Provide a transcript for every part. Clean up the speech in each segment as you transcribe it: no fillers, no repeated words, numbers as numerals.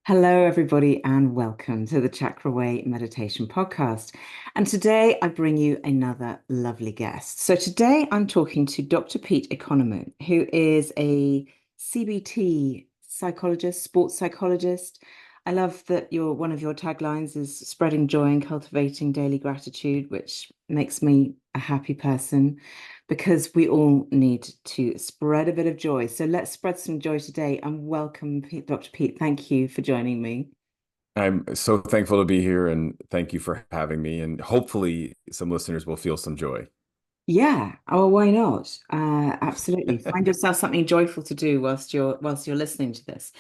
Hello, everybody, and welcome to the Chakra Way Meditation Podcast. And today I bring you another lovely guest. So today I'm talking to Dr. Pete Economou, who is a CBT psychologist, sports psychologist. I love that one of your taglines is spreading joy and cultivating daily gratitude, which makes me a happy person because we all need to spread a bit of joy. So let's spread some joy today and welcome Dr. Pete. Thank you for joining me. I'm so thankful to be here and thank you for having me. And hopefully, some listeners will feel some joy. Yeah. Oh, why not? Absolutely. Find yourself something joyful to do whilst you're listening to this.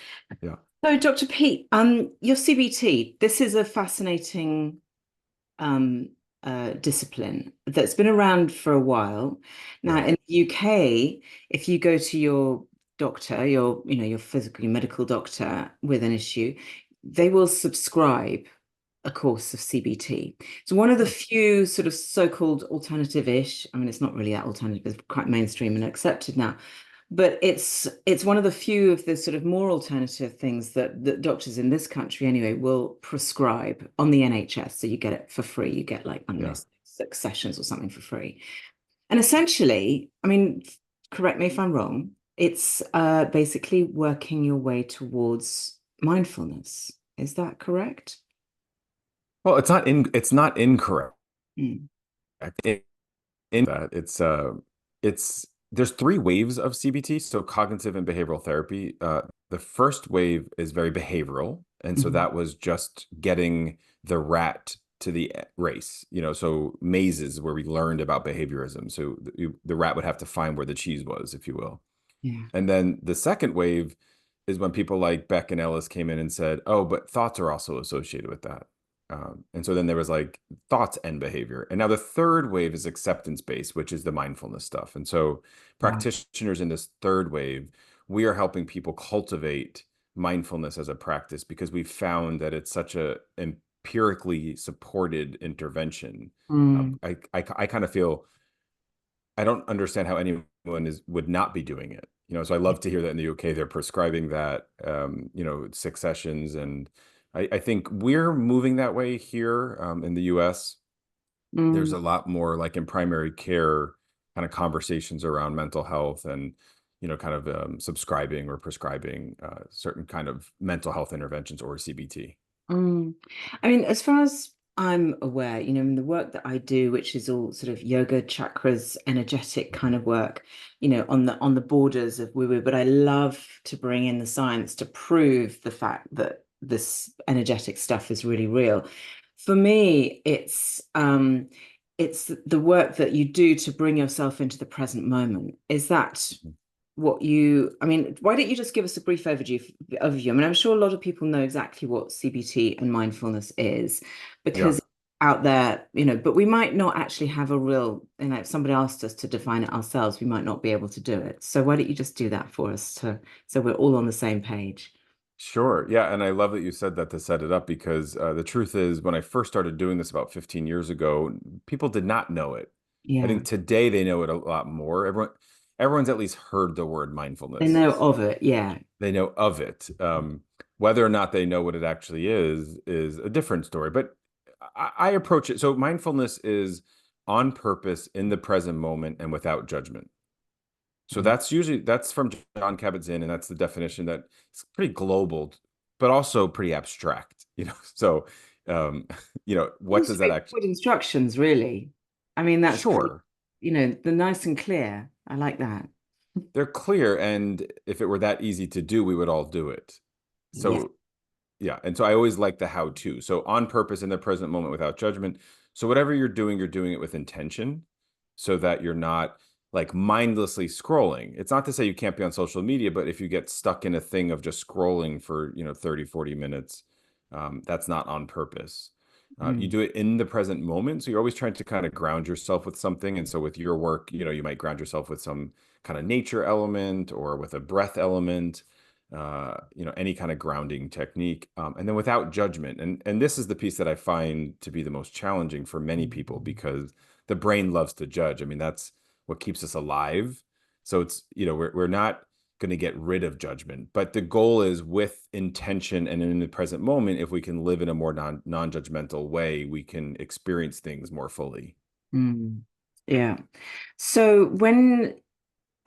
Yeah. So, Dr. Pete, your CBT, this is a fascinating um, discipline that's been around for a while. Now, Yeah. in the UK, if you go to your doctor, your physical, your medical doctor with an issue, they will subscribe a course of CBT. It's one of the few sort of so-called alternative-ish. I mean, it's not really that alternative, it's quite mainstream and accepted now. But it's one of the few of the sort of more alternative things that doctors in this country anyway will prescribe on the NHS. So you get it for free. You get like, I don't know, Yeah. 6 sessions or something for free. And essentially, I mean, correct me if I'm wrong, it's basically working your way towards mindfulness. Is that correct? Well, it's not incorrect. Mm. In, in that it's there's three waves of CBT, so cognitive and behavioral therapy. The first wave is very behavioral, and so Mhm. that was just getting the rat to the race, so mazes where we learned about behaviorism. So the rat would have to find where the cheese was, if you will. Yeah. And then the second wave is when people like Beck and Ellis came in and said, oh, but thoughts are also associated with that. And so then there was like thoughts and behavior. And now the third wave is acceptance based, which is the mindfulness stuff. And so Wow. practitioners in this third wave, we are helping people cultivate mindfulness as a practice because we've found that it's such a empirically supported intervention. Mm. I kind of feel I don't understand how anyone would not be doing it. So I love to hear that in the UK they're prescribing that, 6 sessions, and I think we're moving that way here in the US. There's Mm. a lot more like in primary care kind of conversations around mental health and kind of subscribing or prescribing certain kind of mental health interventions or CBT. Mm. I mean, as far as I'm aware, in the work that I do, which is all sort of yoga, chakras, energetic kind of work, on the borders of woo-woo, but I love to bring in the science to prove the fact that this energetic stuff is really real. For me, it's the work that you do to bring yourself into the present moment. Is that I mean, why don't you just give us a brief overview? I mean, I'm sure a lot of people know exactly what CBT and mindfulness is Yeah. because out there, but we might not actually have a real, if somebody asked us to define it ourselves, we might not be able to do it. So why don't you just do that for us so we're all on the same page? Sure. Yeah. And I love that you said that to set it up because the truth is, when I first started doing this about 15 years ago, people did not know it. I Yeah. think today they know it a lot more. Everyone's at least heard the word They mindfulness. know of it. Yeah. They know of it. Whether or not they know what it actually is a different story. But I approach it. So mindfulness is on purpose in the present moment and without judgment. So Mm. that's from John Kabat-Zinn, and that's the definition that it's pretty global, but also pretty abstract. So what Well, does that actually? straightforward instructions, really. I mean, that's pretty, Sure, the nice and clear. I like that. they're clear, and if it were that easy to do, we would all do it. Yes. So yeah, and so I always like the how to. So on purpose in the present moment without judgment. So whatever you're doing it with intention so that you're not like mindlessly scrolling. It's not to say you can't be on social media, but if you get stuck in a thing of just scrolling for, 30, 40 minutes, that's not on purpose. You Mm. do it in the present moment. So you're always trying to kind of ground yourself with something. And so with your work, you might ground yourself with some kind of nature element or with a breath element, any kind of grounding technique, and then without judgment. And this is the piece that I find to be the most challenging for many people because the brain loves to judge. I mean, that's what keeps us alive. So it's we're not going to get rid of judgment. But the goal is with intention and in the present moment, if we can live in a more non-judgmental way, we can experience things more fully. Mm. Yeah. So when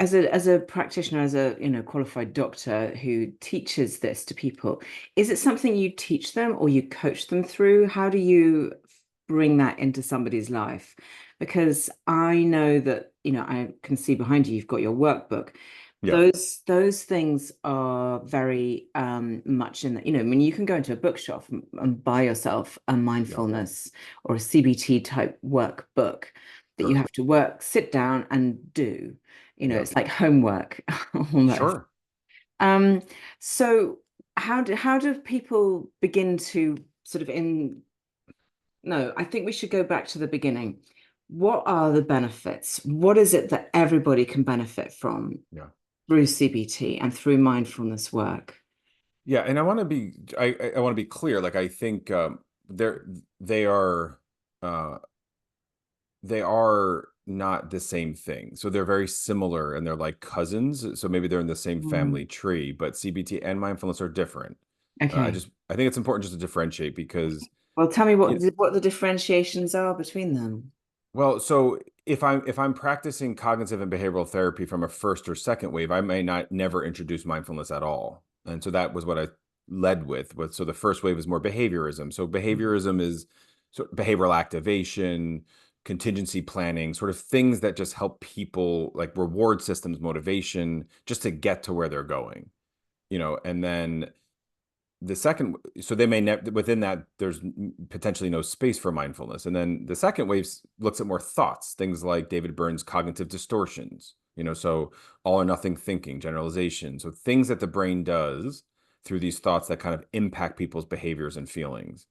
as a practitioner, as a qualified doctor who teaches this to people, is it something you teach them or you coach them through? How do you bring that into somebody's life? Because I know that, I can see behind you, you've got your workbook. Yeah. Those things are very much in the, I mean, you can go into a bookshop and buy yourself a Yeah. mindfulness or a CBT type workbook that you Sure. have to sit down and do. Yeah. It's like homework almost. Sure. Um, so how do people begin to sort of no, I think we should go back to the beginning. What are the benefits? What is it that everybody can benefit from Yeah. through CBT and through mindfulness work? Yeah, and I want to be I want to be clear. Like I think they're they are uh they are not the same thing. So they're very similar and they're like cousins. So maybe they're in the same Mm, family tree, but CBT and mindfulness are different. okay. I think it's important just to differentiate because Well, tell me you what the differentiations are between them. well, so if I'm practicing cognitive and behavioral therapy from a first or second wave, I may not never introduce mindfulness at all. And so that was what I led with. So the first wave is more behaviorism. So behaviorism is sort of behavioral activation, contingency planning, sort of things that just help people like reward systems, motivation, just to get to where they're going, and then the second, so they may within that there's potentially no space for mindfulness, and then the second wave looks at more thoughts, things like David Byrne's cognitive distortions, so all or nothing thinking, generalization, so things that the brain does through these thoughts that kind of impact people's behaviors and feelings.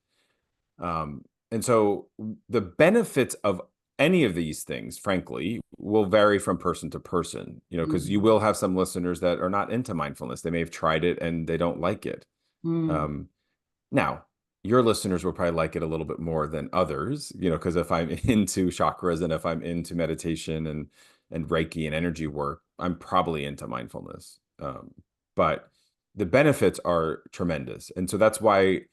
And so the benefits of any of these things, frankly, will vary from person to person, because you Mm, will have some listeners that are not into mindfulness. They may have tried it and they don't like it. mm, um, Now, your listeners will probably like it a little bit more than others, because if I'm into chakras and if I'm into meditation and Reiki and energy work, I'm probably into mindfulness. But the benefits are tremendous, and so that's why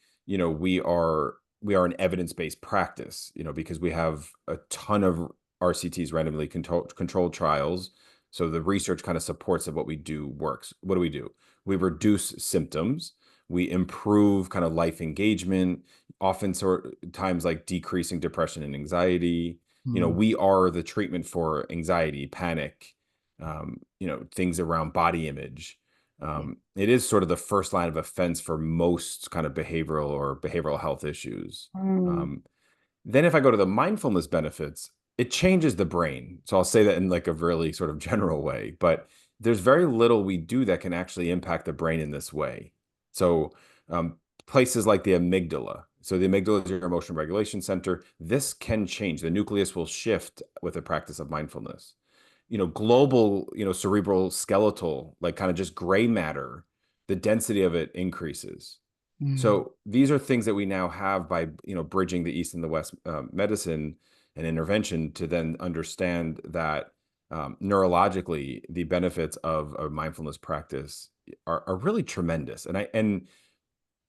we are an evidence-based practice, because we have a ton of RCTs, randomly controlled trials. So the research kind of supports that what we do works. What do? We reduce symptoms, we improve kind of life engagement, often sort times like decreasing depression and anxiety. mm, We are the treatment for anxiety, panic, things around body image. yeah. It is sort of the first line of offense for most kind of behavioral or behavioral health issues. Mm, Um, then if I go to the mindfulness benefits, it changes the brain. So I'll say that in like a really sort of general way, but there's very little we do that can actually impact the brain in this way. So places like the amygdala. So the amygdala is your emotion regulation center. This can change. The nucleus will shift with the practice of mindfulness. Global, cerebral skeletal, like kind of just gray matter, the density of it increases. mm, So these are things that we now have by bridging the East and the West medicine and intervention to then understand that neurologically the benefits of a mindfulness practice are really tremendous. And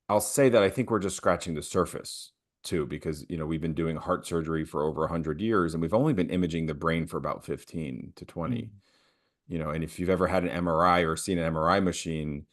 I'll say that I think we're just scratching the surface too, because we've been doing heart surgery for over 100 years and we've only been imaging the brain for about 15 to mm. 20. And if you've ever had an MRI or seen an MRI machine,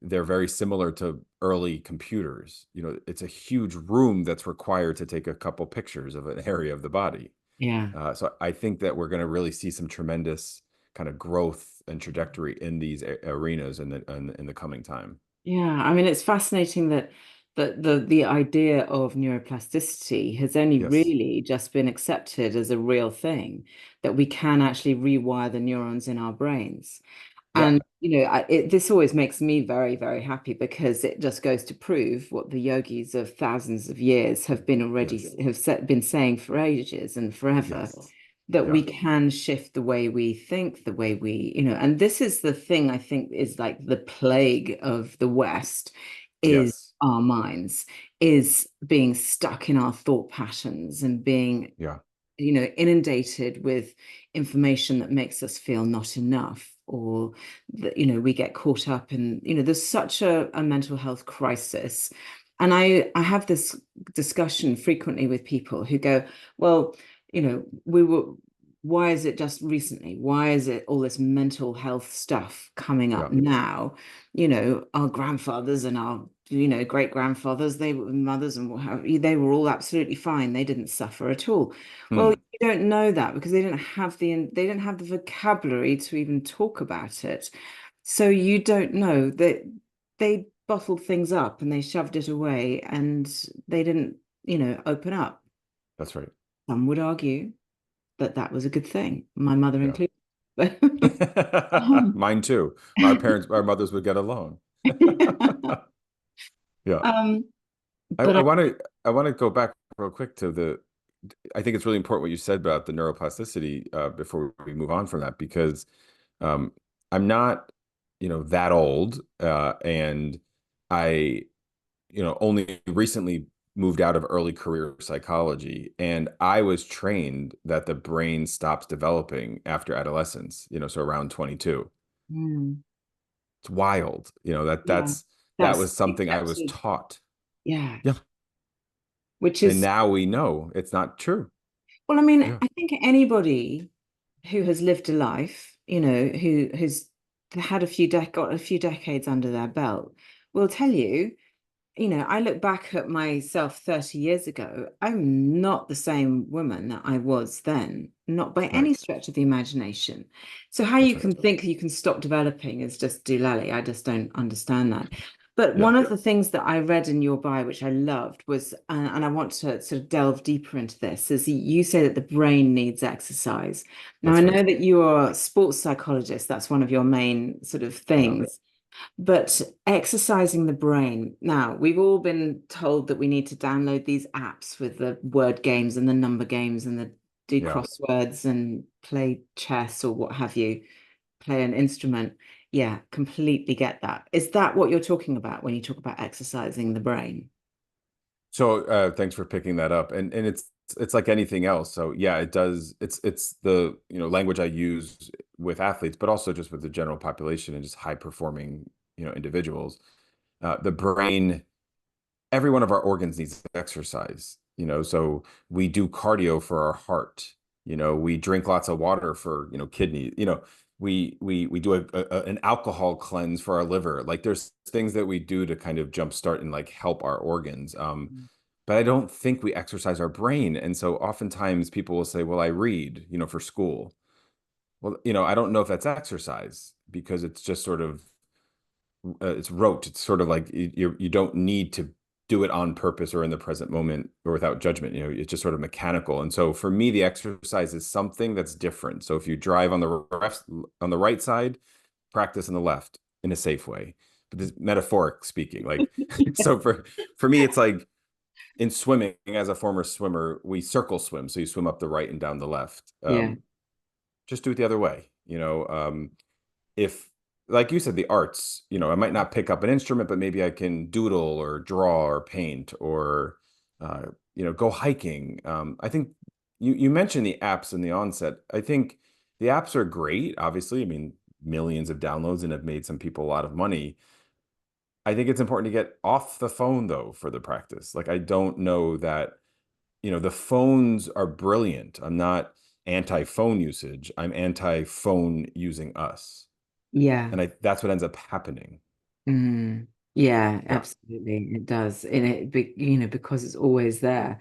they're very similar to early computers. It's a huge room that's required to take a couple pictures of an area of the body. Yeah. So I think that we're going to really see some tremendous kind of growth and trajectory in these arenas in the coming time. Yeah, I mean, it's fascinating that the idea of neuroplasticity has only Yes. really just been accepted as a real thing, that we can actually rewire the neurons in our brains. Yeah. And this always makes me very, very happy because it just goes to prove what the yogis of thousands of years have been already Yes. been saying for ages and forever, Yes. that we Yeah. can shift the way we think, the way we, and this is the thing I think is like the plague of the West is Yes. our minds, is being stuck in our thought patterns and being, Yeah. inundated with information that makes us feel not enough. or that, you know, we get caught up in, you know, there's such a mental health crisis. And I have this discussion frequently with people who go, well, you know, why is it just recently? Why is it all this mental health stuff coming up Yeah. now? You know, our grandfathers and our, you know, great grandfathers, they were mothers and what have you, they were all absolutely fine. They didn't suffer at all. Well, Hmm. you don't know that because they didn't have the vocabulary to even talk about it. So you don't know that they bottled things up and they shoved it away and they didn't, you know, open up. That's right. Some would argue that that was a good thing, my mother Yeah. included. But um, Mine too. Our mothers would get along. Yeah. um, I, but I want to I want to go back real quick to I think it's really important what you said about the neuroplasticity before we move on from that, because um, I'm not, that old, and I, only recently moved out of early career psychology, and I was trained that the brain stops developing after adolescence, so around 22. mm, It's wild, yeah, that that's was something I was accepted. taught. Yeah, Yeah. which And is, now we know it's not true. well, I mean, Yeah, I think anybody who has lived a life, you know, who's had got a few decades under their belt will tell you, you know, I look back at myself 30 years ago, I'm not the same woman that I was then, not by right. any stretch of the imagination. So how That's you right. can think you can stop developing is just doolally. I just don't understand that. But Yeah, one of the things that I read in your bio, which I loved, was, and I want to sort of delve deeper into this, is you say that the brain needs exercise. Now, I that's know right. that you are a sports psychologist, that's one of your main sort of Yeah, things. But exercising the brain. Now, we've all been told that we need to download these apps with the word games and the number games and the do yeah. crosswords and play chess or what have you, play an instrument. Yeah, completely get that. Is that what you're talking about when you talk about exercising the brain? So thanks for picking that up. And it's like anything else. So yeah, it does. It's the language I use with athletes, but also just with the general population and just high performing individuals. The brain, every one of our organs needs exercise. So we do cardio for our heart. We drink lots of water for kidney. We do an alcohol cleanse for our liver. Like there's things that we do to kind of jumpstart and like help our organs. But I don't think we exercise our brain. And so oftentimes people will say, well, I read, for school. Well, I don't know if that's exercise because it's just sort of it's rote. It's sort of like you don't need to do it on purpose or in the present moment or without judgment. It's just sort of mechanical. And so for me, the exercise is something that's different. So if you drive on the right side, practice on the left in a safe way. But this metaphoric speaking, like so for me, it's like in swimming, as a former swimmer, we circle swim. So you swim up the right and down the left. Yeah. Just do it the other way. If like you said, the arts, I might not pick up an instrument, but maybe I can doodle or draw or paint or uh, go hiking. I think you mentioned the apps in the onset. I think the apps are great, obviously. I mean, millions of downloads and have made some people a lot of money. I think it's important to get off the phone though for the practice. Like I don't know that, the phones are brilliant. I'm not anti-phone usage. I'm anti-phone using us. Yeah. And that's what ends up happening. Mm. Yeah, Yeah. absolutely. It does. And you know, because it's always there.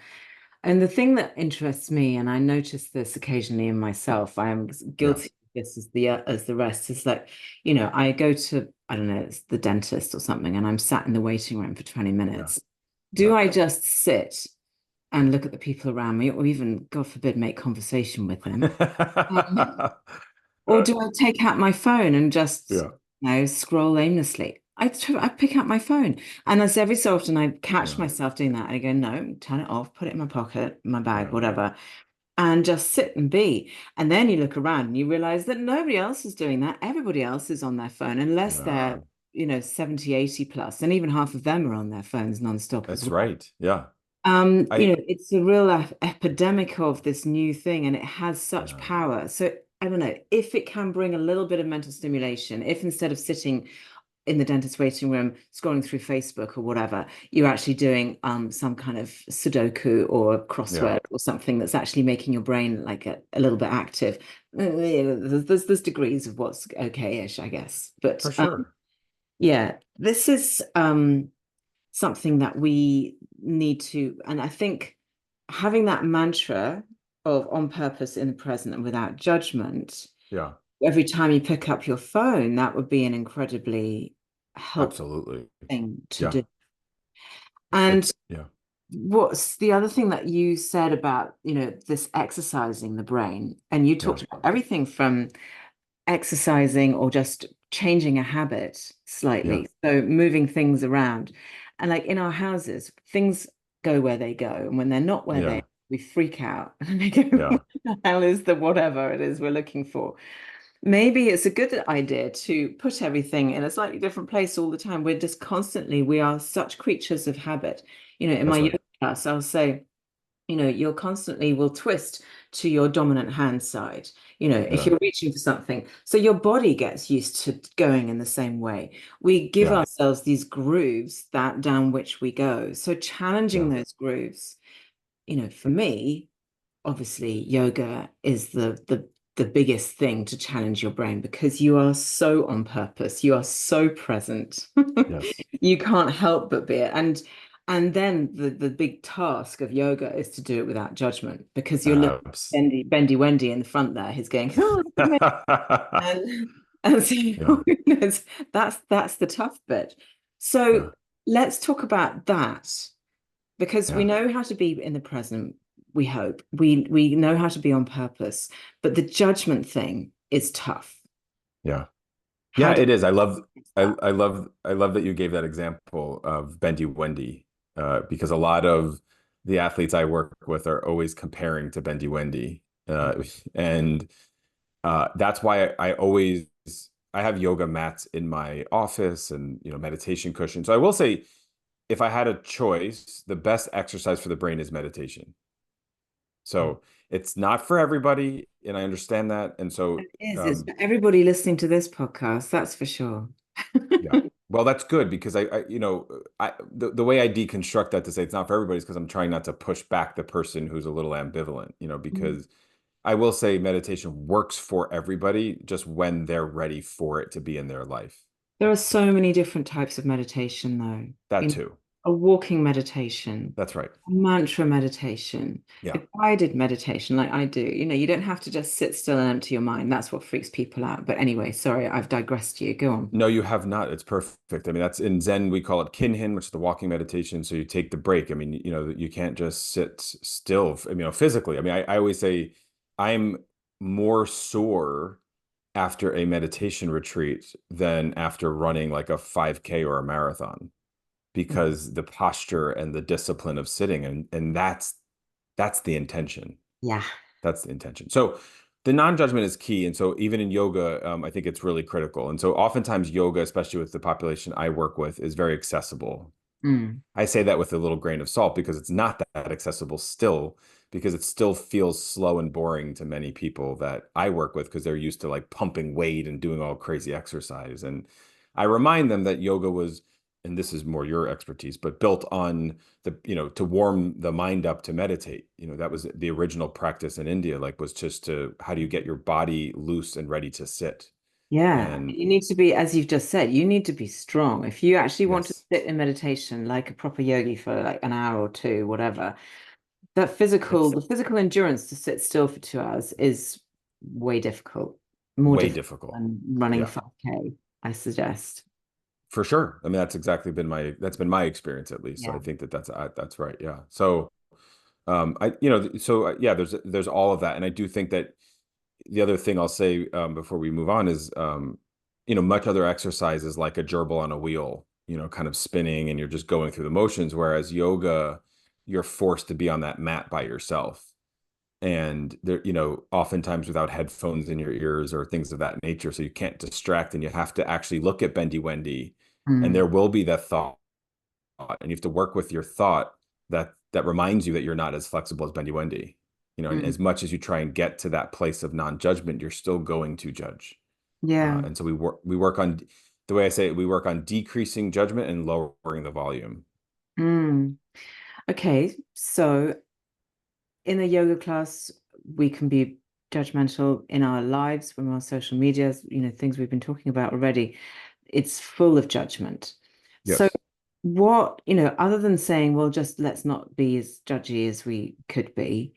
And the thing that interests me, and I notice this occasionally in myself, I am Yeah. guilty of this as the rest, is that, you know, I go to, I don't know, it's the dentist or something, and I'm sat in the waiting room for 20 Yeah. minutes. Do Yeah. I just sit and look at the people around me, or even, God forbid, make conversation with them? Um, or do I take out my phone and just, Yeah. you know, scroll aimlessly? I pick out my phone. And that's every so often I catch Yeah. myself doing that. I go, no, turn it off, put it in my pocket, my bag, Yeah. whatever, and just sit and be. And then you look around and you realize that nobody else is doing that. Everybody else is on their phone, unless Yeah. they're, you know, 70, 80 plus. And even half of them are on their phones nonstop as That's well. right. Yeah. You I know, it's a real epidemic of this new thing, and it has such yeah. power. So I don't know, if it can bring a little bit of mental stimulation, if instead of sitting in the dentist waiting room scrolling through Facebook or whatever, you're actually doing some kind of Sudoku or Yeah, crossword or something that's actually making your brain like a little bit active. There's degrees of what's okay-ish, I guess. But for sure. yeah, this is something that we need to, and I think having that mantra of on purpose in the present and without judgment, Yeah, every time you pick up your phone, that would be an incredibly helpful absolutely. thing to Yeah. do. And Yeah. what's the other thing that you said about, this exercising the brain? And you Yeah. talked about everything from exercising or just changing a habit Yeah. slightly. So moving things around. And like in our houses, things go where they go. And when they're not where they Yeah. are, we freak out and they go, Yeah. what the hell is the whatever it is we're looking for? Maybe it's a good idea to put everything in a slightly different place all the time. We are such creatures of habit. In my That's yoga right. class, I'll say, you're constantly will twist to your dominant hand side, if Yeah. you're reaching for something. So your body gets used to going in the same way. We give Yeah. ourselves these grooves that down which we go. So challenging Yeah. those grooves, for me, obviously yoga is the biggest thing to challenge your brain because you are so on purpose, you are so present. Yes. You can't help but be it. And then the big task of yoga is to do it without judgment because you're looking Abs. Bendy Wendy in the front there who's going, oh, look at me. And so Yeah. that's the tough bit. So Yeah. let's talk about that because we Yeah. know how to be in the present, we hope. We know how to be on purpose, but the judgment thing is tough. Yeah. How Yeah, do it is. I love we fix that? I love that you gave that example of Bendy Wendy, because a lot of the athletes I work with are always comparing to Bendy Wendy. And that's why I have yoga mats in my office and meditation cushions. So I will say, if I had a choice, the best exercise for the brain is meditation. So it's not for everybody, and I understand that. And so, It is. It's for everybody listening to this podcast, that's for sure. yeah, well, that's good because the way I deconstruct that to say it's not for everybody is because I'm trying not to push back the person who's a little ambivalent, because I will say meditation works for everybody just when they're ready for it to be in their life. There are so many different types of meditation, though. That too. A walking meditation, That's right. a mantra meditation, a Yeah. guided meditation, like I do. You don't have to just sit still and empty your mind. That's what freaks people out. But anyway, sorry, I've digressed you. Go on. No, you have not. It's perfect. I mean, that's in Zen, we call it kinhin, which is the walking meditation. So you take the break. I mean, you can't just sit still, physically. I mean, I always say I'm more sore after a meditation retreat than after running like a 5K or a marathon because the posture and the discipline of sitting, and that's the intention. Yeah. That's the intention. So the non-judgment is key. And so even in yoga, I think it's really critical. And so oftentimes yoga, especially with the population I work with, is very accessible. Mm. I say that with a little grain of salt because it's not that accessible still, because it still feels slow and boring to many people that I work with because they're used to like pumping weight and doing all crazy exercise. And I remind them that yoga was, and this is more your expertise, but built on to warm the mind up to meditate. That was the original practice in India, like was just to, how do you get your body loose and ready to sit? Yeah. And You need to be, as you've just said, you need to be strong. If you actually want to yes, sit in meditation like a proper yogi for like an hour or two, whatever, it's the physical endurance to sit still for 2 hours is way difficult, more way difficult difficult. than running Yeah. 5K, I suggest. For sure. I mean, that's been my experience at least. So I Yeah. think that's right. Yeah. So, yeah, there's all of that. And I do think that the other thing I'll say, before we move on is, much other exercise is like a gerbil on a wheel, kind of spinning and you're just going through the motions. Whereas yoga, you're forced to be on that mat by yourself. And there, oftentimes without headphones in your ears or things of that nature. So you can't distract and you have to actually look at Bendy Wendy, and Mm. there will be that thought, and you have to work with your thought that reminds you that you're not as flexible as Bendy Wendy. and Mm. as much as you try and get to that place of non-judgment, you're still going to judge. Yeah. And so we work on, the way I say it, we work on decreasing judgment and lowering the volume. Mm. Okay. So in a yoga class, we can be judgmental in our lives when we're on social media, things we've been talking about already. It's full of judgment. So Yes. what, other than saying, well, just let's not be as judgy as we could be,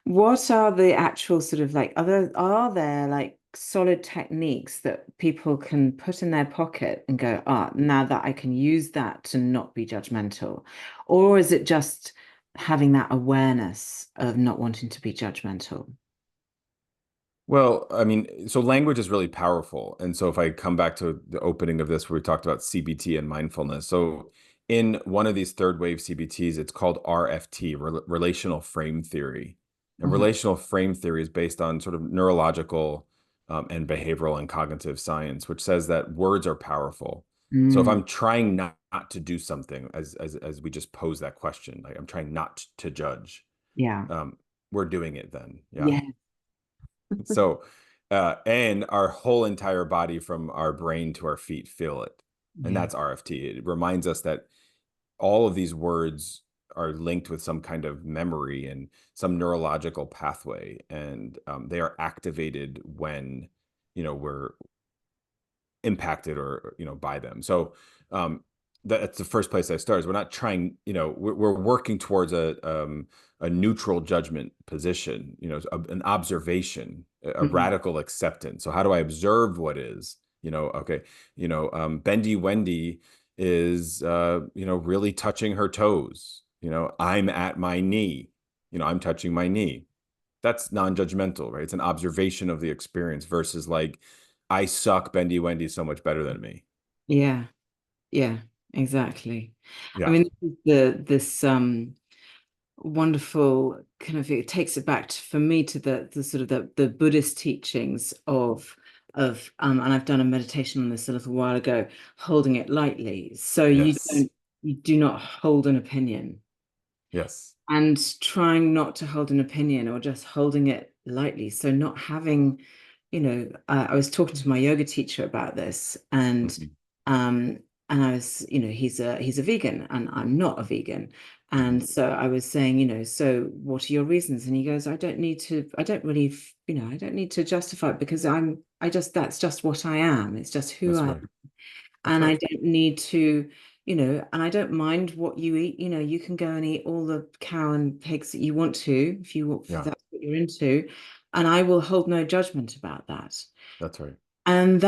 what are the actual sort of like are there like solid techniques that people can put in their pocket and go, ah, now that I can use that to not be judgmental? Or is it just having that awareness of not wanting to be judgmental? Well, I mean, so language is really powerful. And so if I come back to the opening of this, where we talked about CBT and mindfulness. So in one of these third wave CBTs, it's called RFT, relational frame theory. And Mhm. relational frame theory is based on sort of neurological and behavioral and cognitive science, which says that words are powerful. So if Mm, I'm trying not to do something, as we just posed that question, like I'm trying not to judge, yeah. um, we're doing it then. Yeah. Yeah. So, and our whole entire body from our brain to our feet feel it. And Yeah. that's RFT. It reminds us that all of these words are linked with some kind of memory and some neurological pathway. And they are activated when, we're impacted or by them. So that's the first place I start. Is we're not trying, we're working towards a neutral judgment position, an observation, a Mhm. radical acceptance. So how do I observe what is? Okay, Bendy Wendy is really touching her toes. I'm at my knee. I'm touching my knee. That's non-judgmental, right? It's an observation of the experience versus like, I suck, Bendy Wendy's so much better than me. Yeah. Yeah. Exactly. I Yeah. mean, this wonderful kind of it takes it back for me to the sort of the Buddhist teachings of and I've done a meditation on this a little while ago, holding it lightly. So Yes. you do not hold an opinion. Yes. And trying not to hold an opinion or just holding it lightly. So not having, I was talking to my yoga teacher about this, Hmm. um, and I was, he's a vegan, and I'm not a vegan. Hmm. And so I was saying, so what are your reasons? And he goes, I don't really, I don't need to justify it because that's just what I am. It's just who That's I right. That's and I right. don't need to, and I don't mind what you eat. You can go and eat all the cow and pigs that you want to, if you want, if Yeah. that's what you're into, and I will hold no judgment about that. That's right. And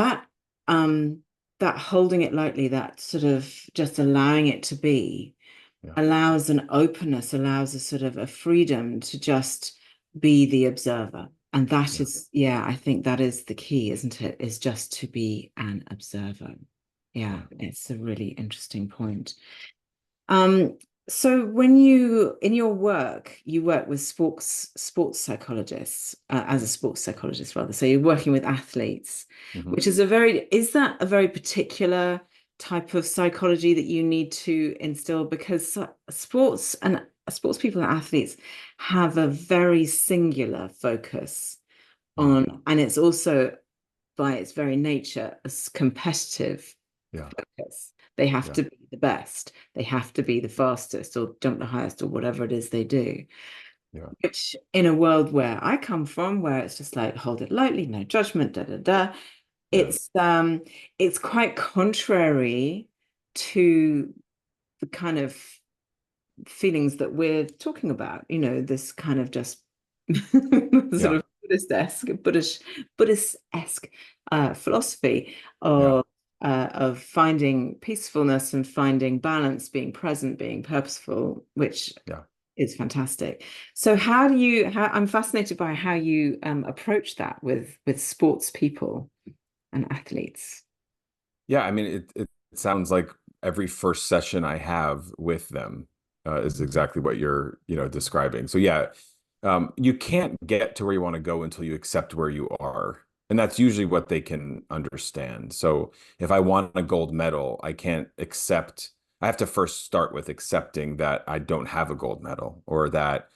um, that holding it lightly, that sort of just allowing it to be, Yeah. allows an openness, allows a sort of a freedom to just be the observer. And that Yeah. is, yeah, I think that is the key, isn't it? Is just to be an observer. Yeah, Yeah. it's a really interesting point. Um, so when you in your work, you work with sports psychologists, as a sports psychologist rather. So you're working with athletes, Hmm. which is is that a very particular type of psychology that you need to instill? Because sports people and athletes have a very singular focus Hmm. and it's also by its very nature as competitive Yeah. focus. They have Yeah. to be the best. They have to be the fastest or jump the highest or whatever it is they do. Yeah. Which in a world where I come from, where it's just like hold it lightly, no judgment, da da da, Yeah. it's quite contrary to the kind of feelings that we're talking about, this kind of just sort Yeah. of Buddhist-esque philosophy Yeah. of finding peacefulness and finding balance, being present, being purposeful, which Yeah. is fantastic. So I'm fascinated by how you approach that with sports people and athletes. Yeah. I mean, it sounds like every first session I have with them is exactly what you're, describing. So yeah, you can't get to where you want to go until you accept where you are. And that's usually what they can understand. So if I want a gold medal, I have to first start with accepting that I don't have a gold medal or that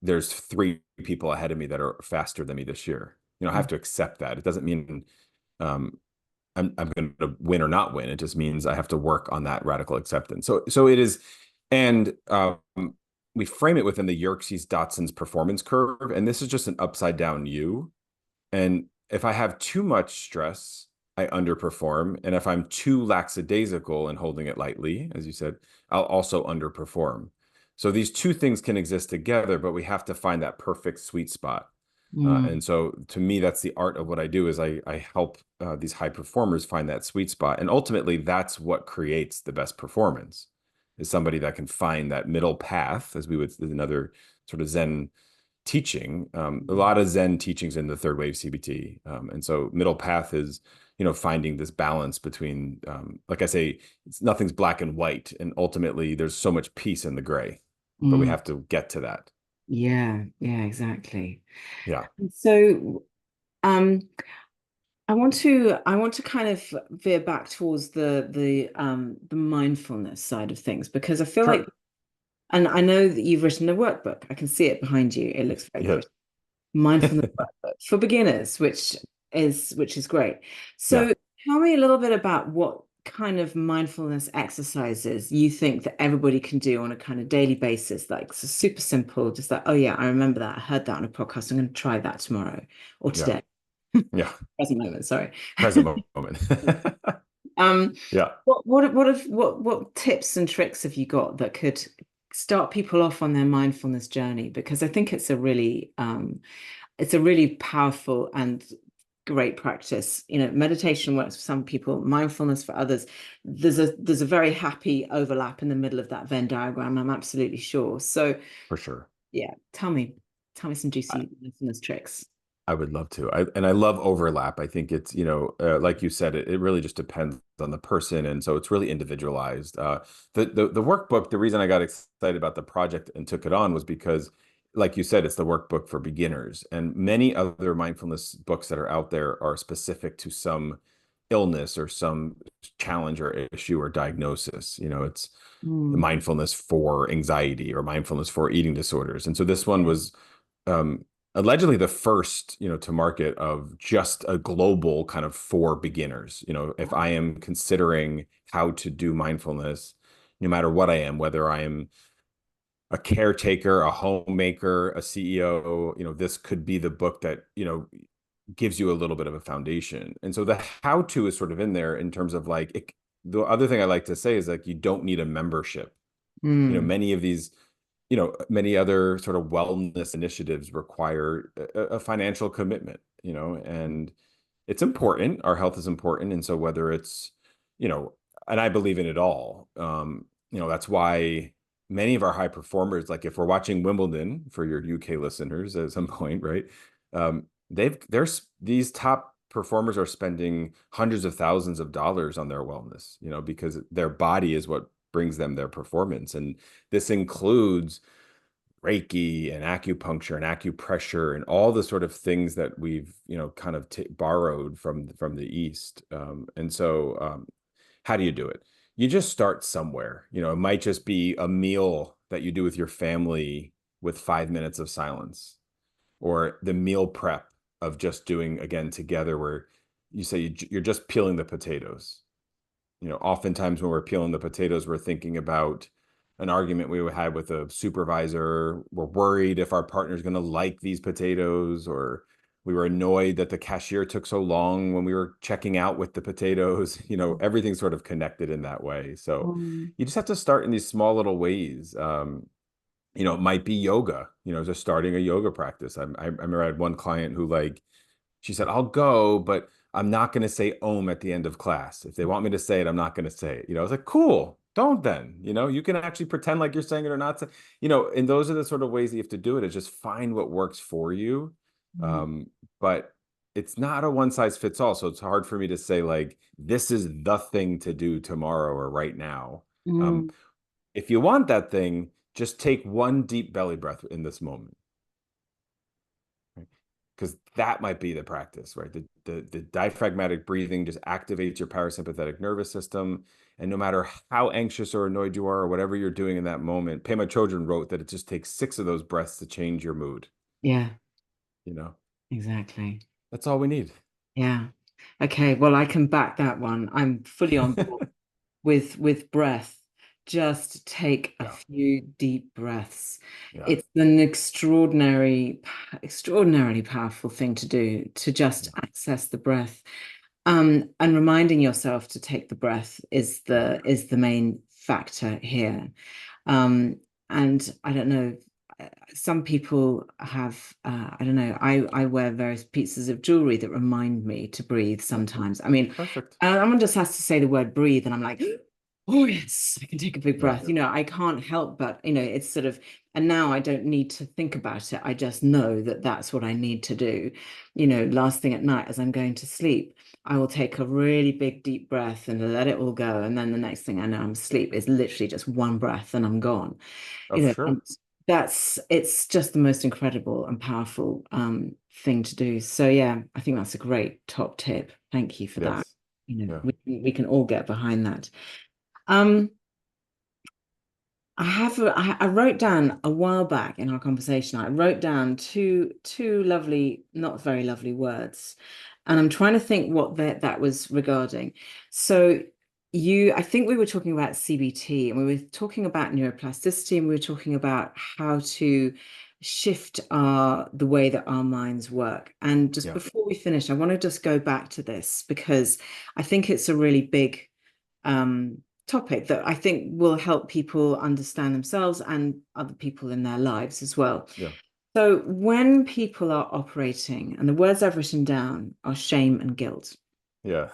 there's 3 people ahead of me that are faster than me this year. You know, I have to accept that. It doesn't mean um, I'm going to win or not win. It just means I have to work on that radical acceptance. So it is, and we frame it within the Yerkes Dotson's performance curve, and this is just an upside down U. And if I have too much stress, I underperform, and if I'm too lackadaisical and holding it lightly, as you said, I'll also underperform. So these two things can exist together, but we have to find that perfect sweet spot. Mm, And so to me, that's the art of what I do is I help these high performers find that sweet spot. And ultimately, that's what creates the best performance is somebody that can find that middle path, as we would, another sort of Zen teaching. A lot of Zen teachings in the third wave CBT. And so middle path is, finding this balance between, like I say, nothing's black and white. And ultimately, there's so much peace in the gray, but we mm, have to get to that. yeah, yeah, exactly. Yeah, So, um, I want to kind of veer back towards the mindfulness side of things because I feel like, sure. and I know that you've written a workbook. I can see it behind you. It looks very Yeah. pretty. Mindfulness workbook for beginners, which is great. Yeah, So tell me a little bit about what kind of mindfulness exercises you think that everybody can do on a kind of daily basis, like so super simple, just like, oh yeah, I remember that. I heard that on a podcast. I'm going to try that tomorrow or yeah, today. yeah. Present moment, sorry. Present moment. Um, Yeah, what tips and tricks have you got that could start people off on their mindfulness journey? Because I think it's a really powerful and great practice. Meditation works for some people, mindfulness for others. There's a very happy overlap in the middle of that Venn diagram, I'm absolutely sure. So for sure. yeah, tell me some juicy mindfulness tricks. I would love to. And I love overlap. I think it's, like you said, it really just depends on the person. And so it's really individualized. The workbook, the reason I got excited about the project and took it on was because, like you said, it's the workbook for beginners. And many other mindfulness books that are out there are specific to some illness or some challenge or issue or diagnosis. It's Mm, mindfulness for anxiety or mindfulness for eating disorders. And so this one was um, allegedly the first, to market of just a global kind of for beginners. If I am considering how to do mindfulness, no matter what I am, whether I am a caretaker, a homemaker, a CEO, this could be the book that, gives you a little bit of a foundation. And so the how to is sort of in there in terms of like, the other thing I like to say is like, you don't need a membership. mm, Many of these many other sort of wellness initiatives require a financial commitment, and it's important. Our health is important. And so whether it's, you know, and I believe in it all, that's why many of our high performers, like if we're watching Wimbledon for your UK listeners at some point, right? These top performers are spending hundreds of thousands of dollars on their wellness, because their body is what brings them their performance. And this includes Reiki and acupuncture and acupressure and all the sort of things that we've, kind of borrowed from the East. And so, how do you do it? You just start somewhere. It might just be a meal that you do with your family with 5 minutes of silence, or the meal prep of just doing again together, where you say you're just peeling the potatoes. Oftentimes when we're peeling the potatoes, we're thinking about an argument we had with a supervisor. We're worried if our partner's going to like these potatoes, or we were annoyed that the cashier took so long when we were checking out with the potatoes. Everything's sort of connected in that way. So mm, you just have to start in these small little ways. It might be yoga, just starting a yoga practice. I remember I had one client who she said, I'll go, but I'm not going to say Om at the end of class. If they want me to say it, I'm not going to say it. I was like, cool, don't then. You can actually pretend like you're saying it or not. And those are the sort of ways that you have to do it, is just find what works for you. mm, Um, but it's not a one size fits all. So it's hard for me to say, like, this is the thing to do tomorrow or right now. Um, mm, if you want that thing, just take one deep belly breath in this moment, because that might be the practice, right? The diaphragmatic breathing just activates your parasympathetic nervous system. And no matter how anxious or annoyed you are or whatever you're doing in that moment, Pema Chodron wrote that it just takes 6 of those breaths to change your mood, Yeah, you know. exactly. That's all we need. Yeah. Okay, well, I can back that one. I'm fully on board with breath. Just take a Yeah. few deep breaths. Yeah. It's an extraordinarily powerful thing to do, to just Yeah. access the breath. And reminding yourself to take the breath Yeah. is the main factor here. Um, and I don't know, some people have, I don't know, I wear various pieces of jewelry that remind me to breathe sometimes. I mean, Perfect. someone just has to say the word breathe, and I'm like, oh, yes, I can take a big Yeah. breath. I can't help but, it's sort of, and now I don't need to think about it. I just know that that's what I need to do. Last thing at night as I'm going to sleep, I will take a really big, deep breath and let it all go. And then the next thing I know, I'm asleep. It's literally just one breath and I'm gone. Oh, And sure. it's just the most incredible and powerful thing to do. So yeah, I think that's a great top tip. Thank you for It that. is. Yeah. We can all get behind that. Um, I wrote down a while back in our conversation, I wrote down two lovely, not very lovely words. And I'm trying to think what that was regarding. So I think we were talking about CBT and we were talking about neuroplasticity and we were talking about how to shift the way that our minds work. And just Yeah. before we finish, I want to just go back to this because I think it's a really big topic that I think will help people understand themselves and other people in their lives as well. Yeah. So, when people are operating, and the words I've written down are shame and guilt, Yeah.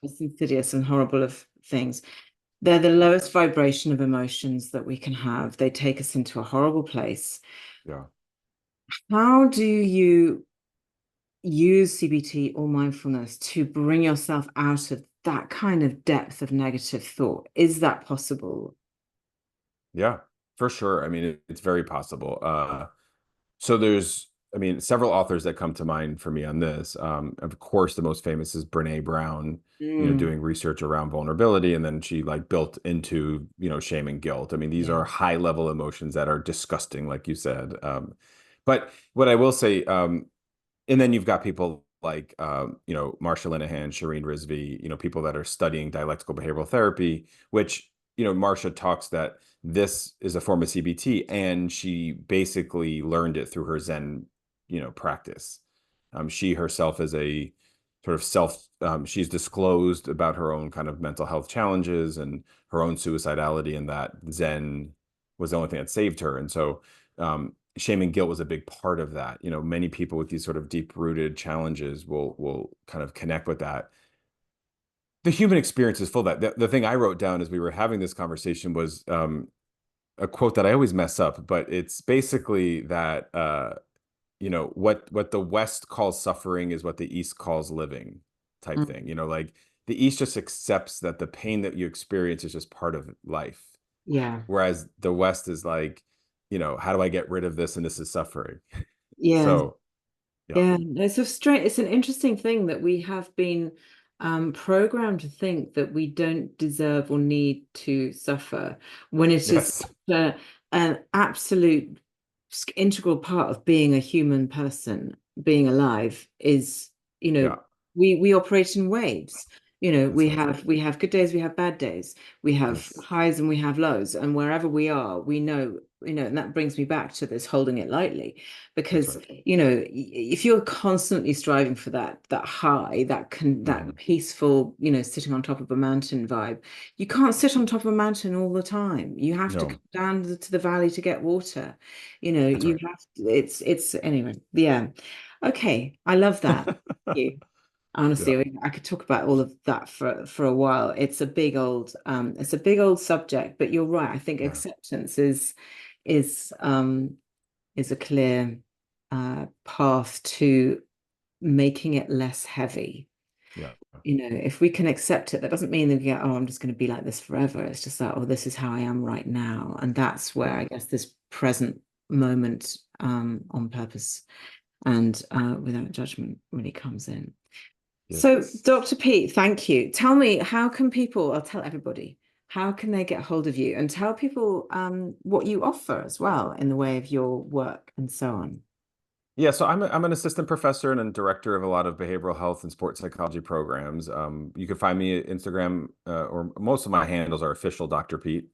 it's insidious and horrible of things. They're the Yeah. lowest vibration of emotions that we can have. They take us into a horrible place. Yeah. How do you use CBT or mindfulness to bring yourself out of that kind of depth of negative thought? Is that possible? Yeah, for sure. I mean, it's very possible. So there's, I mean, several authors that come to mind for me on this. Of course, the most famous is Brene Brown, Mm, doing research around vulnerability, and then she like built into, shame and guilt. I mean, these yeah. are high level emotions that are disgusting, like you said. But what I will say, and then you've got people like Marsha Linehan, Shireen Rizvi, people that are studying dialectical behavioral therapy, which Marsha talks that this is a form of CBT, and she basically learned it through her Zen practice. She herself is a sort of she's disclosed about her own kind of mental health challenges and her own suicidality, and that Zen was the only thing that saved her. And so shame and guilt was a big part of that. Many people with these sort of deep rooted challenges will kind of connect with that. The human experience is full of that. The thing I wrote down as we were having this conversation was a quote that I always mess up, but it's basically that what the West calls suffering is what the East calls living, type Mm, thing. Like the East just accepts that the pain that you experience is just part of life, yeah. whereas the West is like, how do I get rid of this? And this is suffering. Yeah. So yeah. Yeah. It's a strange, it's an interesting thing that we have been programmed to think that we don't deserve or need to suffer when it is Yes. an absolute integral part of being a human person, being alive is, you know, Yeah. we operate in waves. That's We right. have good days, we have bad days, we have Yes. highs and we have lows, and wherever we are, we know, and that brings me back to this holding it lightly, That's because right. if you're constantly striving for that high, that Hmm. peaceful, sitting on top of a mountain vibe, you can't sit on top of a mountain all the time. You have to come No, down to the valley to get water. that's You right. have to, it's anyway, yeah. Okay, I love that. Thank you. Yeah. Honestly, I could talk about all of that for a while. It's a big old subject, but you're right. I think Yeah. acceptance is um is a clear path to making it less heavy. Yeah. If we can accept it, that doesn't mean that we go, oh, I'm just going to be like this forever. It's just like, oh, this is how I am right now. And that's where Yeah. I guess this present moment on purpose and without judgment really comes in. So, Yes. Dr. Pete, thank you. Tell me, how can people, I'll tell everybody, how can they get hold of you and tell people what you offer as well in the way of your work and so on? Yeah, so I'm an assistant professor and a director of a lot of behavioral health and sports psychology programs. You can find me at Instagram, or most of my handles are official Dr. Pete,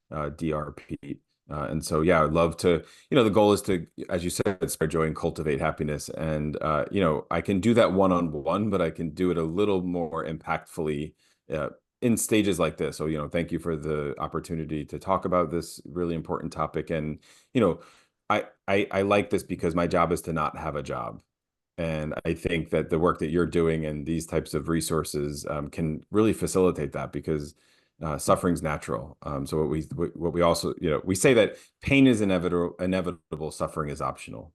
Dr. Pete. And so, yeah, I'd love to, the goal is to, as you said, spread joy and cultivate happiness. And, I can do that one-on-one, but I can do it a little more impactfully uh, in stages like this. So, thank you for the opportunity to talk about this really important topic. And, you know, I like this because my job is to not have a job. And I think that the work that you're doing and these types of resources can really facilitate that because suffering's natural. So what we also, we say that pain is inevitable, suffering is optional.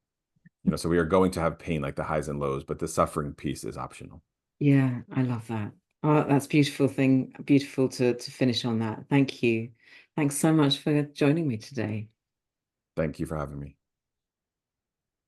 So we are going to have pain like the highs and lows, but the suffering piece is optional. Yeah, I love that. Oh, that's beautiful thing. Beautiful to finish on that. Thank you. Thanks so much for joining me today. Thank you for having me.